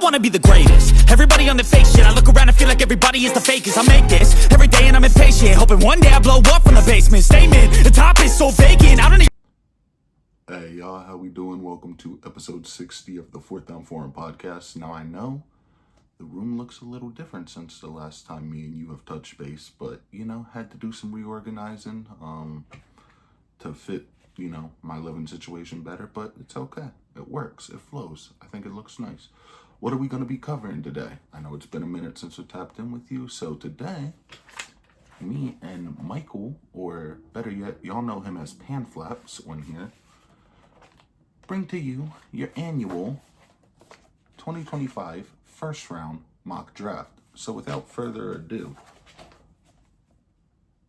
wanna be the greatest. Everybody on the fake shit. I look around and feel like everybody is the fakest. I make this every day and I'm impatient, hoping one day I blow up from the basement. Statement, the top is so vacant, I don't even... Hey y'all, how we doing? Welcome to episode 60 of the Fourth Down Forum podcast. Now I know the room looks a little different since the last time me and you have touched base, but had to do some reorganizing to fit, my living situation better, but it's okay. It works. It flows. I think it looks nice. What are we going to be covering today? I know it's been a minute since we tapped in with you, so today, me and Michael, or better yet, y'all know him as Panflaps on here, bring to you your annual 2025 first round mock draft. So without further ado,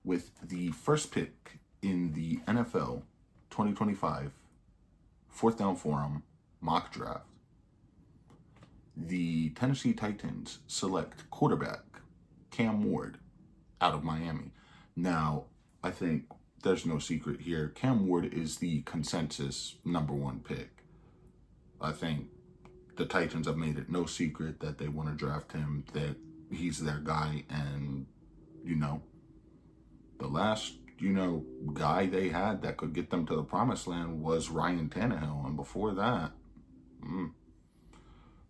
with the first pick in the NFL 2025 Fourth Down Forum mock draft, the Tennessee Titans select quarterback Cam Ward out of Miami. Now, I think there's no secret here. Cam Ward is the consensus number one pick. I think the Titans have made it no secret that they want to draft him, that he's their guy, and, the last, guy they had that could get them to the promised land was Ryan Tannehill, and before that,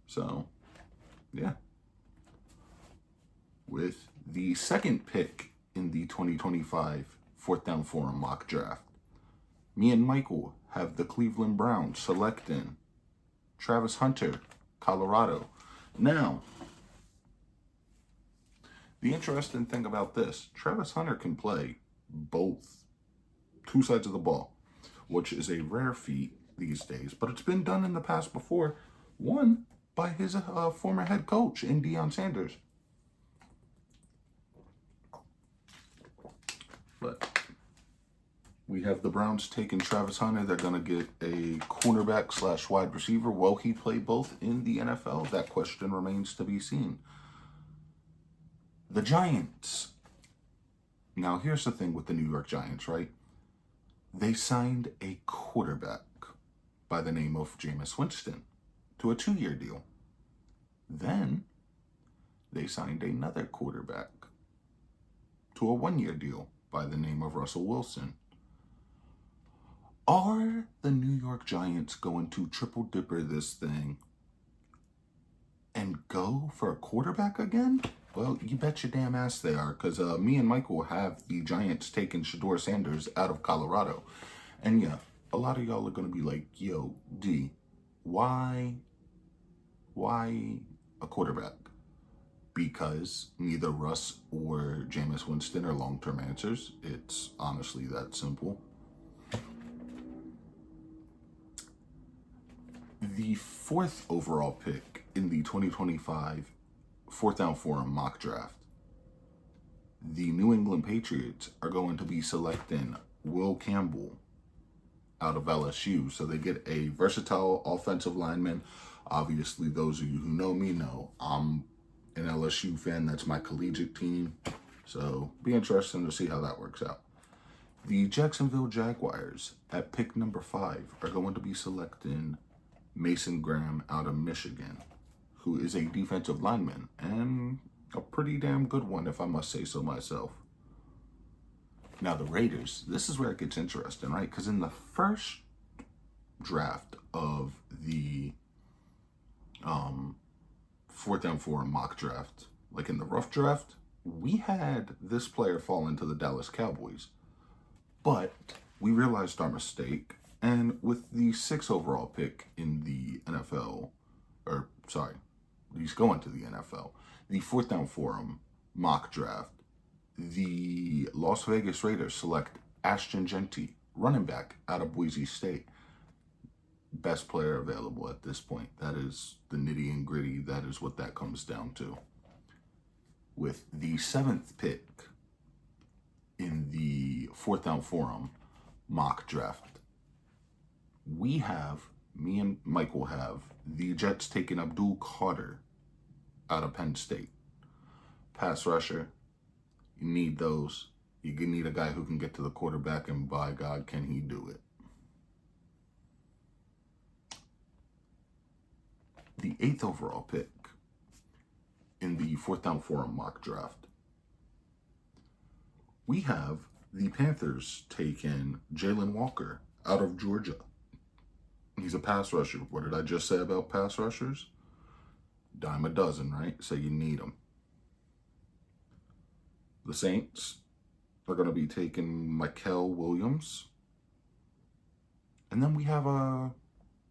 So, yeah. With the second pick in the 2025 Fourth Down Forum mock draft, me and Michael have the Cleveland Browns selecting Travis Hunter, Colorado. Now, the interesting thing about this, Travis Hunter can play both two sides of the ball, which is a rare feat these days, but it's been done in the past before. One, by his former head coach in Deion Sanders. But we have the Browns taking Travis Hunter. They're going to get a cornerback / wide receiver. Will he play both in the NFL? That question remains to be seen. The Giants. Now, here's the thing with the New York Giants, right? They signed a quarterback by the name of Jameis Winston to a 2-year deal. Then they signed another quarterback to a 1-year deal by the name of Russell Wilson. Are the New York Giants going to triple dipper this thing and go for a quarterback again? Well, you bet your damn ass they are, because me and Michael have the Giants taking Shedeur Sanders out of Colorado. And yeah, a lot of y'all are going to be like, yo, D, why a quarterback? Because neither Russ or Jameis Winston are long-term answers. It's honestly that simple. The fourth overall pick in the 2025 Fourth Down Forum mock draft, the New England Patriots are going to be selecting Will Campbell out of LSU. So they get a versatile offensive lineman. Obviously, those of you who know me know I'm an LSU fan. That's my collegiate team. So be interesting to see how that works out. The Jacksonville Jaguars at pick number 5 are going to be selecting Mason Graham out of Michigan, who is a defensive lineman, and a pretty damn good one, if I must say so myself. Now, the Raiders, this is where it gets interesting, right? Because in the first draft of the Fourth Down Forum mock draft, like in the rough draft, we had this player fall into the Dallas Cowboys. But we realized our mistake, and with the 6th overall pick in the NFL, he's going to the NFL, the Fourth Down Forum mock draft, the Las Vegas Raiders select Ashton Jeanty, running back out of Boise State. Best player available at this point. That is the nitty and gritty. That is what that comes down to. With the 7th pick in the Fourth Down Forum mock draft, me and Michael have the Jets taking Abdul Carter out of Penn State. Pass rusher, you need those. You need a guy who can get to the quarterback, and by God, can he do it. The 8th overall pick fourth down forum mock draft. We have the Panthers taking Jalen Walker out of Georgia. He's a pass rusher. What did I just say about pass rushers? Dime a dozen, right? So you need them. The Saints are going to be taking Mikel Williams. And then we have a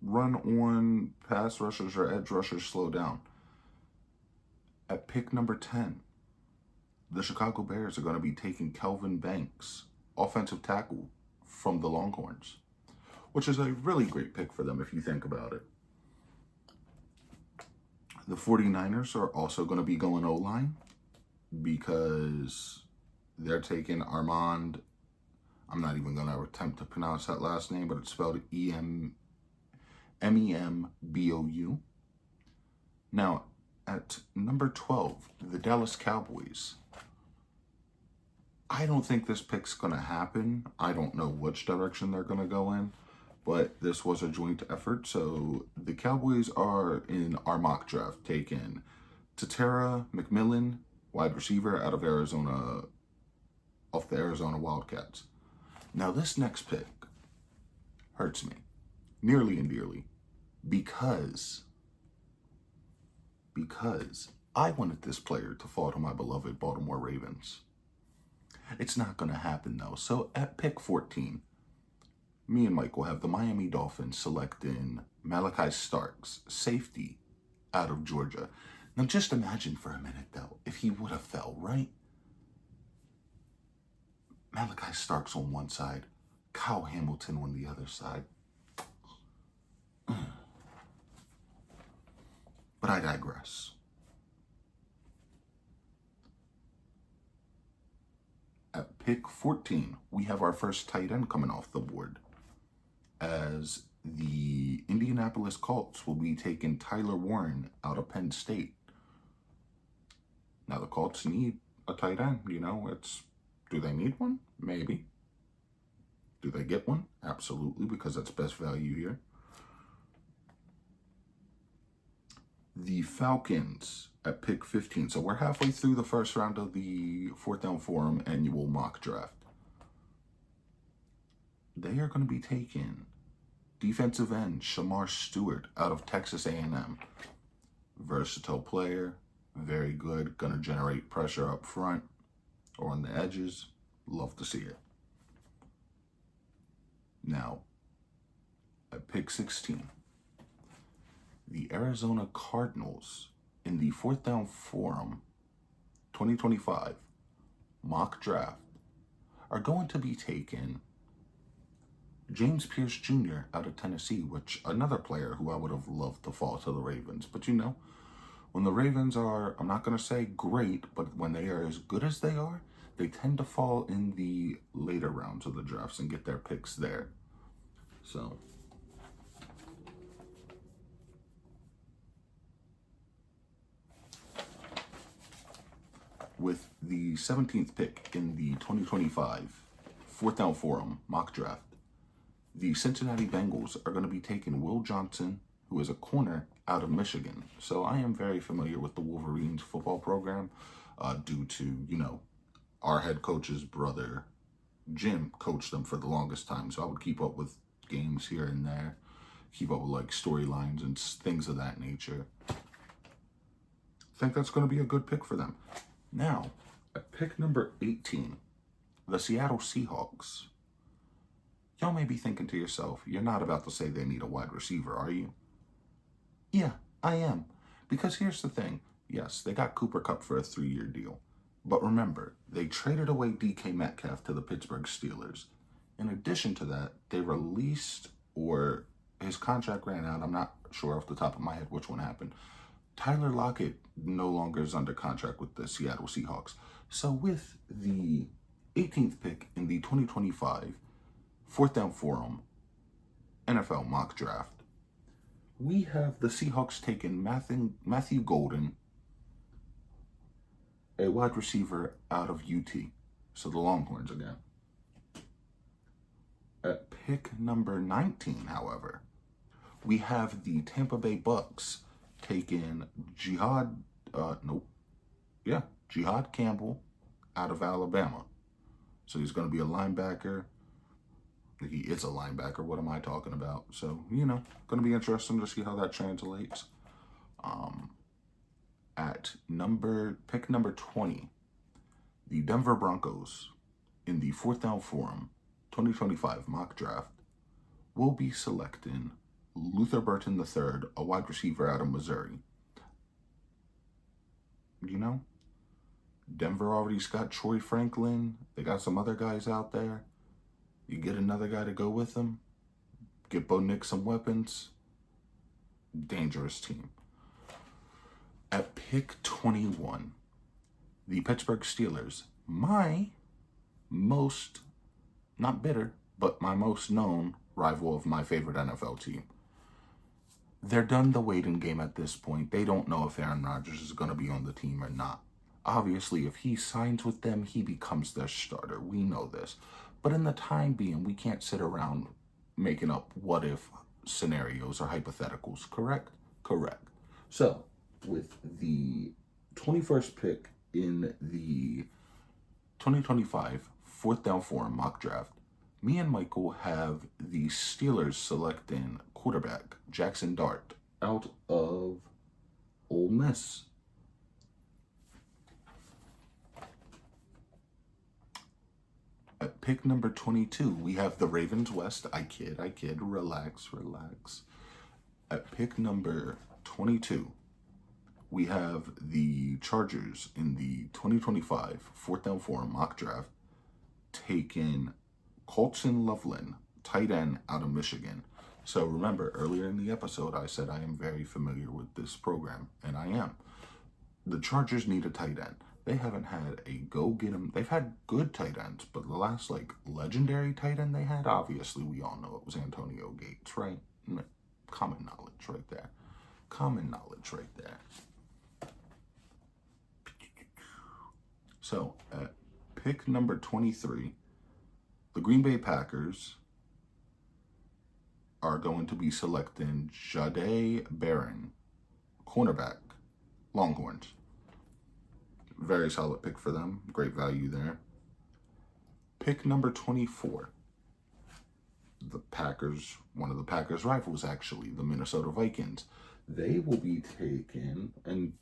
run on pass rushers or edge rushers slow down. At pick number 10, the Chicago Bears are going to be taking Kelvin Banks, offensive tackle from the Longhorns, which is a really great pick for them if you think about it. The 49ers are also going to be going O-line because they're taking Armand. I'm not even going to attempt to pronounce that last name, but it's spelled Membou. Now, at number 12, the Dallas Cowboys. I don't think this pick's going to happen. I don't know which direction they're going to go in, but this was a joint effort. So the Cowboys are in our mock draft taking Tatera McMillan, wide receiver out of Arizona, off the Arizona Wildcats. Now this next pick hurts me nearly and dearly because I wanted this player to fall to my beloved Baltimore Ravens. It's not going to happen though. So at pick 14, me and Mike will have the Miami Dolphins selecting Malachi Starks, safety out of Georgia. Now just imagine for a minute though, if he would have fell, right? Malachi Starks on one side, Kyle Hamilton on the other side. But I digress. At pick 14, we have our first tight end coming off the board, as the Indianapolis Colts will be taking Tyler Warren out of Penn State. Now the Colts need a tight end, do they need one? Maybe. Do they get one? Absolutely, because that's best value here. The Falcons at pick 15. So we're halfway through the first round of the fourth down forum annual mock draft. They are going to be taking defensive end Shamar Stewart out of Texas A&M. Versatile player, very good, going to generate pressure up front or on the edges. Love to see it. Now, at pick 16, the Arizona Cardinals in the fourth down forum 2025 mock draft are going to be taking James Pierce Jr. out of Tennessee, which another player who I would have loved to fall to the Ravens. But when the Ravens are, I'm not going to say great, but when they are as good as they are, they tend to fall in the later rounds of the drafts and get their picks there. So with the 17th pick in the 2025 fourth down forum mock draft, the Cincinnati Bengals are going to be taking Will Johnson, who is a corner out of Michigan. So I am very familiar with the Wolverines football program due to, our head coach's brother, Jim, coached them for the longest time. So I would keep up with games here and there, keep up with storylines and things of that nature. I think that's going to be a good pick for them. Now, at pick number 18, the Seattle Seahawks. Y'all may be thinking to yourself, you're not about to say they need a wide receiver, are you? Yeah, I am. Because here's the thing. Yes, they got Cooper Kupp for a 3-year deal. But remember, they traded away DK Metcalf to the Pittsburgh Steelers. In addition to that, they released, or his contract ran out, I'm not sure off the top of my head which one happened. Tyler Lockett no longer is under contract with the Seattle Seahawks. So with the 18th pick in the 2025 fourth down forum NFL mock draft, we have the Seahawks taking Matthew Golden, a wide receiver out of UT. So the Longhorns again. At pick number 19, however, we have the Tampa Bay Bucks taking Yeah, Jihad Campbell out of Alabama. So he's going to be a linebacker. He is a linebacker. What am I talking about? So, going to be interesting to see how that translates. At pick number 20, the Denver Broncos in the Fourth Down Forum 2025 mock draft will be selecting Luther Burton III, a wide receiver out of Missouri. Denver already's got Troy Franklin. They got some other guys out there. You get another guy to go with them. Get Bo Nix some weapons. Dangerous team. At pick 21, the Pittsburgh Steelers, my most, not bitter, but my most known rival of my favorite NFL team. They're done the waiting game at this point. They don't know if Aaron Rodgers is going to be on the team or not. Obviously, if he signs with them, he becomes their starter. We know this. But in the time being, we can't sit around making up what-if scenarios or hypotheticals, correct? Correct. So, with the 21st pick in the 2025 Fourth Down Forum mock draft, me and Michael have the Steelers selecting quarterback Jackson Dart out of Ole Miss. At pick number 22, we have the Ravens West. I kid. Relax. At pick number 22, we have the Chargers in the 2025 Fourth Down Forum mock draft taking Colson Loveland, tight end out of Michigan. So remember, earlier in the episode, I said I am very familiar with this program, and I am. The Chargers need a tight end. They haven't had a go-get-em. They've had good tight ends, but the last, legendary tight end they had, obviously, we all know it was Antonio Gates, right? Common knowledge right there. So, at pick number 23, the Green Bay Packers are going to be selecting Jahdae Barron, cornerback, Longhorns. Very solid pick for them. Great value there. Pick number 24. The Packers, one of the Packers' rivals actually, the Minnesota Vikings. They will be taking, and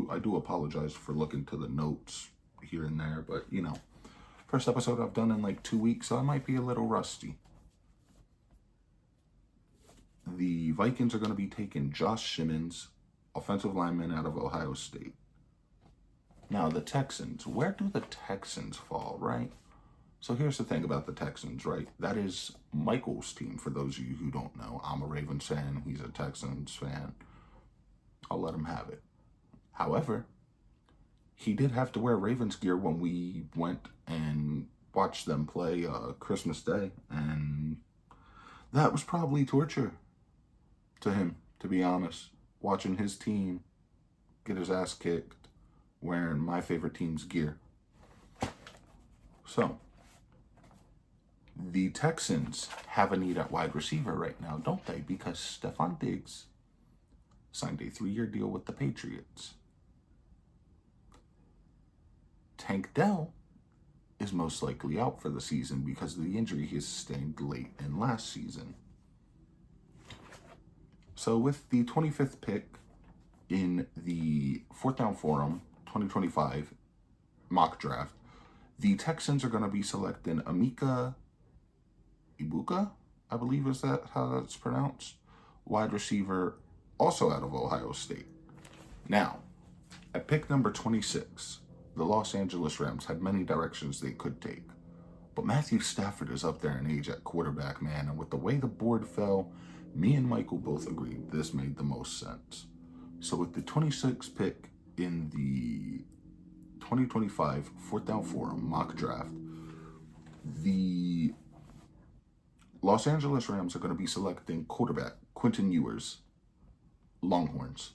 I do apologize for looking to the notes here and there, but first episode I've done in 2 weeks, so I might be a little rusty. The Vikings are going to be taking Josh Simmons, offensive lineman out of Ohio State. Now, the Texans, where do the Texans fall, right? So here's the thing about the Texans, right? That is Michael's team, for those of you who don't know. I'm a Ravens fan. He's a Texans fan. I'll let him have it. However, he did have to wear Ravens gear when we went and watched them play Christmas Day, and that was probably torture to him, to be honest. Watching his team get his ass kicked wearing my favorite team's gear. So, the Texans have a need at wide receiver right now, don't they? Because Stephon Diggs signed a 3-year deal with the Patriots. Tank Dell is most likely out for the season because of the injury he sustained late in last season. So with the 25th pick in the Fourth Down Forum 2025 mock draft, the Texans are going to be selecting Emeka Egbuka, I believe is that how that's pronounced, wide receiver, also out of Ohio State. Now, at pick number 26, the Los Angeles Rams had many directions they could take. But Matthew Stafford is up there in age at quarterback, man, and with the way the board fell, me and Michael both agreed this made the most sense. So with the 26th pick in the 2025 Fourth Down Forum mock draft, the Los Angeles Rams are going to be selecting quarterback Quentin Ewers, Longhorns.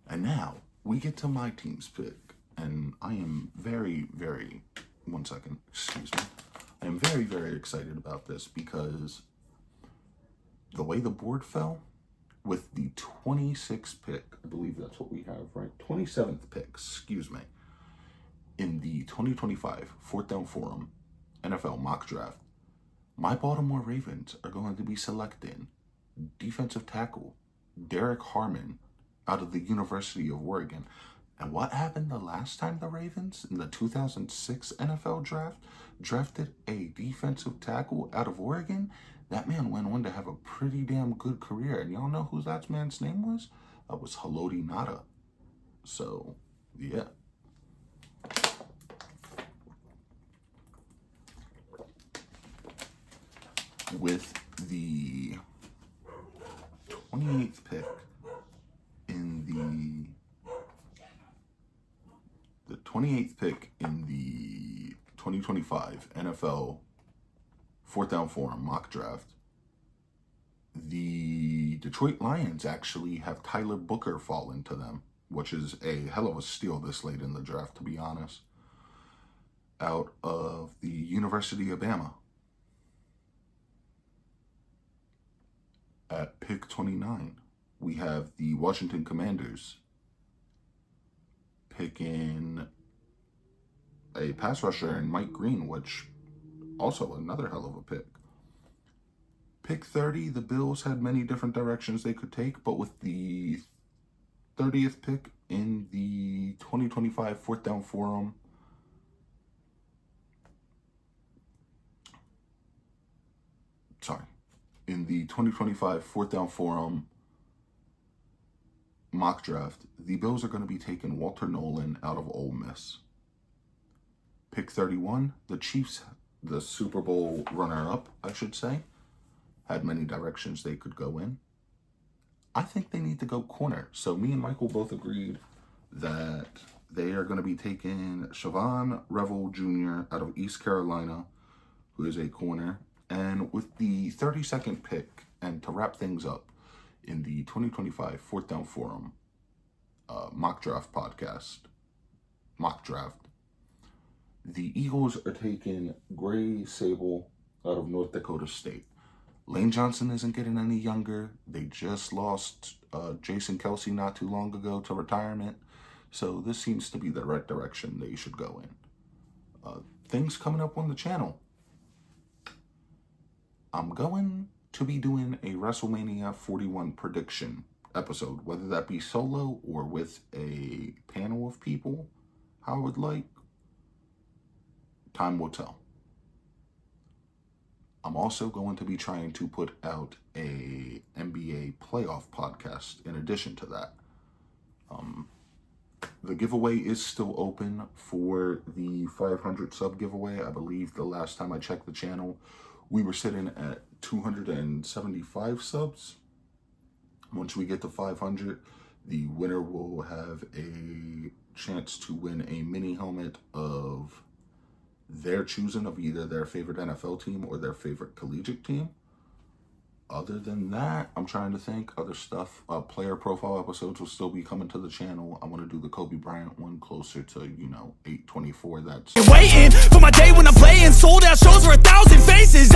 And now we get to my team's pick, and I am very, very, I am very, very excited about this because the way the board fell, with the 26th pick, I believe that's what we have, right? 27th pick, excuse me, in the 2025 Fourth Down Forum NFL mock draft, my Baltimore Ravens are going to be selecting defensive tackle Derek Harmon out of the University of Oregon. And what happened the last time the Ravens in the 2006 NFL draft drafted a defensive tackle out of Oregon? That man went on to have a pretty damn good career. And y'all know who that man's name was? It was Haloti Ngata. So, yeah. With the 28th pick in the 28th pick in the 2025 NFL Fourth Down Forum mock draft, the Detroit Lions actually have Tyler Booker fallen to them, which is a hell of a steal this late in the draft, to be honest, out of the University of Bama. At pick 29, we have the Washington Commanders picking a pass rusher in Mike Green, which also another hell of a pick. Pick 30, the Bills had many different directions they could take, but with the 30th pick in the 2025 Fourth Down Forum, in the 2025 Fourth Down Forum mock draft, the Bills are going to be taking Walter Nolan out of Ole Miss. Pick 31, the Chiefs, the Super Bowl runner-up, I should say, had many directions they could go in. I think they need to go corner. So me and Michael both agreed that they are going to be taking Siobhan Revel Jr. out of East Carolina, who is a corner. And with the 32nd pick, and to wrap things up, in the 2025 Fourth Down Forum mock draft, the Eagles are taking Gray Sable out of North Dakota State. Lane Johnson isn't getting any younger. They just lost Jason Kelsey not too long ago to retirement. So this seems to be the right direction they should go in. Things coming up on the channel. I'm going to be doing a WrestleMania 41 prediction episode, whether that be solo or with a panel of people, how I would like. Time will tell. I'm also going to be trying to put out a NBA playoff podcast in addition to that. The giveaway is still open for the 500 sub giveaway. I believe the last time I checked the channel, we were sitting at 275 subs. Once we get to 500, the winner will have a chance to win a mini helmet of their choosing of either their favorite NFL team or their favorite collegiate team. Other than that, I'm trying to think other stuff. Player profile episodes will still be coming to the channel. I want to do the Kobe Bryant one closer to, 8/24. That's waiting for my day when I'm playing sold out shows for 1,000 faces.